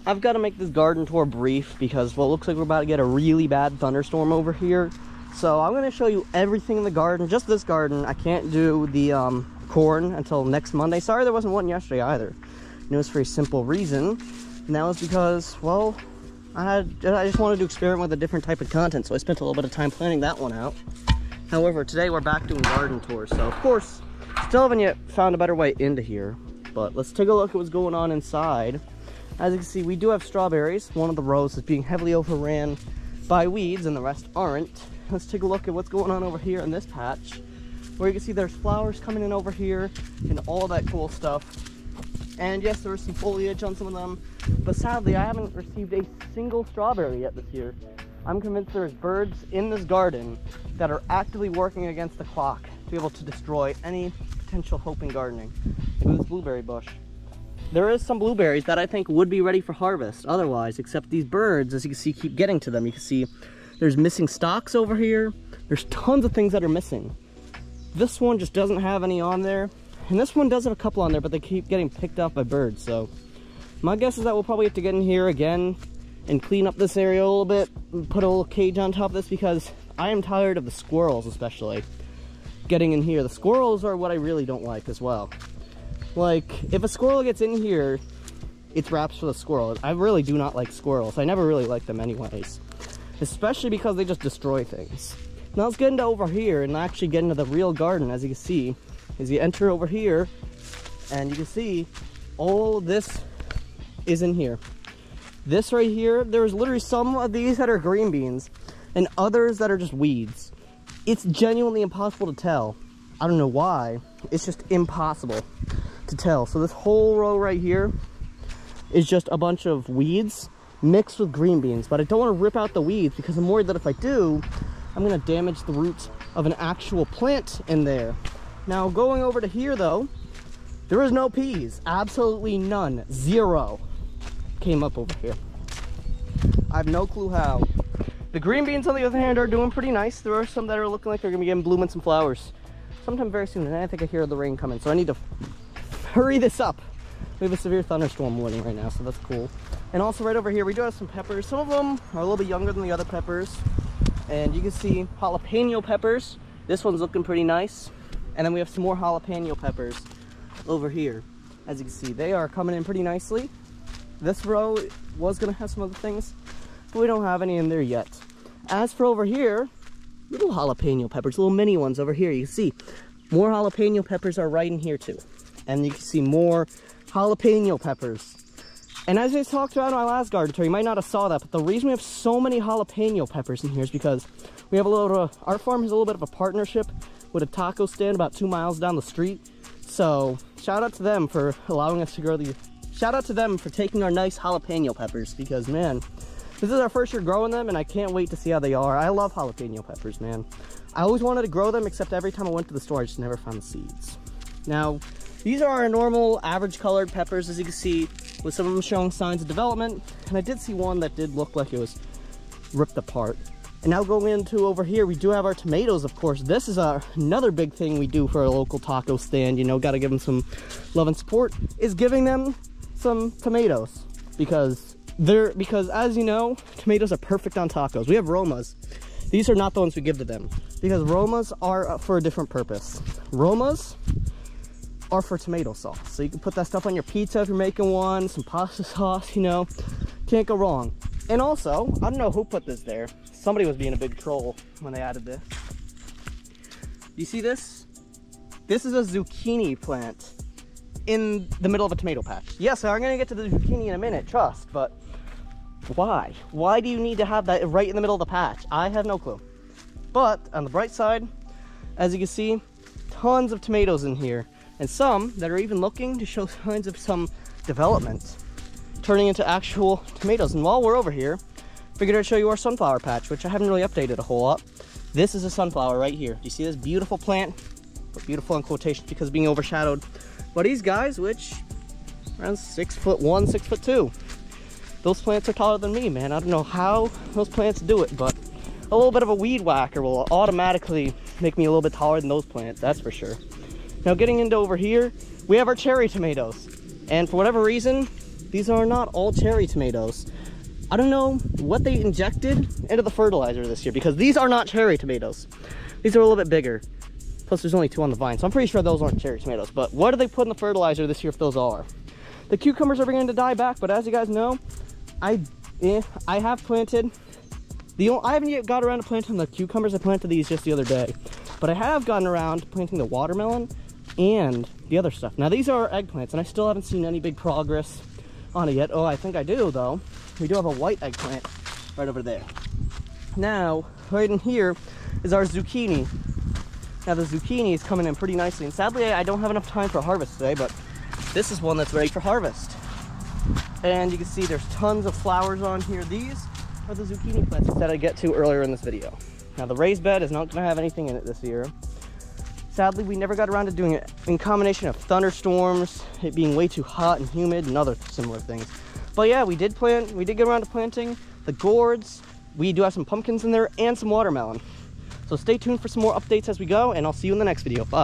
I've got to make this garden tour brief because, well, it looks like we're about to get a really bad thunderstorm over here. So I'm going to show you everything in the garden, just this garden. I can't do the corn until next Monday. Sorry there wasn't one yesterday either. And it was for a simple reason, and that was because, well, I just wanted to experiment with a different type of content, so I spent a little bit of time planning that one out. However, today we're back doing garden tours, so of course, still haven't yet found a better way into here. But let's take a look at what's going on inside. As you can see, we do have strawberries. One of the rows is being heavily overran by weeds and the rest aren't. Let's take a look at what's going on over here in this patch, where you can see there's flowers coming in over here and all that cool stuff. And yes, there was some foliage on some of them, but sadly I haven't received a single strawberry yet this year. I'm convinced there's birds in this garden that are actively working against the clock to be able to destroy any potential hope in gardening. Look at this blueberry bush. There is some blueberries that I think would be ready for harvest otherwise, except these birds, as you can see, keep getting to them. You can see there's missing stalks over here. There's tons of things that are missing. This one just doesn't have any on there. And this one does have a couple on there, but they keep getting picked off by birds. So my guess is that we'll probably have to get in here again and clean up this area a little bit and put a little cage on top of this, because I am tired of the squirrels, especially getting in here. The squirrels are what I really don't like as well. Like, if a squirrel gets in here, it's wraps for the squirrel. I really do not like squirrels. I never really liked them anyways, especially because they just destroy things. Now let's get into over here and actually get into the real garden. As you can see, as you enter over here, and you can see all this is in here. This right here, there's literally some of these that are green beans and others that are just weeds. It's genuinely impossible to tell. I don't know why. It's just impossible to tell. So this whole row right here is just a bunch of weeds mixed with green beans, but I don't want to rip out the weeds because I'm worried that if I do, I'm going to damage the roots of an actual plant in there. Now going over to here though, there is no peas. Absolutely none. Zero came up over here. I have no clue how. The green beans on the other hand are doing pretty nice. There are some that are looking like they're going to be getting blooming some flowers sometime very soon, and I think I hear the rain coming, so I need to hurry this up. We have a severe thunderstorm warning right now, so that's cool. And also right over here, we do have some peppers. Some of them are a little bit younger than the other peppers. And you can see jalapeno peppers. This one's looking pretty nice. And then we have some more jalapeno peppers over here. As you can see, they are coming in pretty nicely. This row was gonna have some other things, but we don't have any in there yet. As for over here, little jalapeno peppers, little mini ones over here. You can see more jalapeno peppers are right in here too. And you can see more jalapeno peppers. And as I talked about in my last garden tour, you might not have saw that, but the reason we have so many jalapeno peppers in here is because we have a little, our farm has a little bit of a partnership with a taco stand about 2 miles down the street. So shout out to them for allowing us to grow these. Shout out to them for taking our nice jalapeno peppers, because man, this is our first year growing them and I can't wait to see how they are. I love jalapeno peppers, man. I always wanted to grow them, except every time I went to the store, I just never found the seeds. Now, these are our normal average colored peppers, as you can see, with some of them showing signs of development. And I did see one that did look like it was ripped apart. And now going into over here, we do have our tomatoes, of course. This is another big thing we do for a local taco stand. You know, got to give them some love and support, is giving them some tomatoes. Because as you know, tomatoes are perfect on tacos. We have Romas. These are not the ones we give to them, because Romas are for a different purpose. Romas are for tomato sauce. So you can put that stuff on your pizza if you're making one, some pasta sauce, you know, can't go wrong. And also, I don't know who put this there. Somebody was being a big troll when they added this. You see this? This is a zucchini plant in the middle of a tomato patch. Yes, I'm gonna get to the zucchini in a minute, trust, but why? Why do you need to have that right in the middle of the patch? I have no clue. But on the bright side, as you can see, tons of tomatoes in here, and some that are even looking to show signs of some development, turning into actual tomatoes. And while we're over here, figured I'd show you our sunflower patch, which I haven't really updated a whole lot. This is a sunflower right here. Do you see this beautiful plant? But beautiful in quotations because of being overshadowed by these guys, which around 6'1", 6'2". Those plants are taller than me, man. I don't know how those plants do it, but a little bit of a weed whacker will automatically make me a little bit taller than those plants, that's for sure. Now getting into over here, we have our cherry tomatoes. And for whatever reason, these are not all cherry tomatoes. I don't know what they injected into the fertilizer this year, because these are not cherry tomatoes. These are a little bit bigger. Plus there's only 2 on the vine, so I'm pretty sure those aren't cherry tomatoes. But what do they put in the fertilizer this year if those are? The cucumbers are beginning to die back, but as you guys know, I have planted. I haven't yet got around to planting the cucumbers. I planted these just the other day. But I have gotten around to planting the watermelon and the other stuff. Now these are eggplants, and I still haven't seen any big progress on it yet. Oh, I think I do though. We do have a white eggplant right over there. Now, right in here is our zucchini. Now the zucchini is coming in pretty nicely, and sadly I don't have enough time for harvest today, but this is one that's ready for harvest. And you can see there's tons of flowers on here. These are the zucchini plants that I get to earlier in this video. Now the raised bed is not going to have anything in it this year. Sadly, we never got around to doing it in combination of thunderstorms, it being way too hot and humid, and other similar things. But yeah, we did get around to planting the gourds. We do have some pumpkins in there and some watermelon. So stay tuned for some more updates as we go, and I'll see you in the next video. Bye.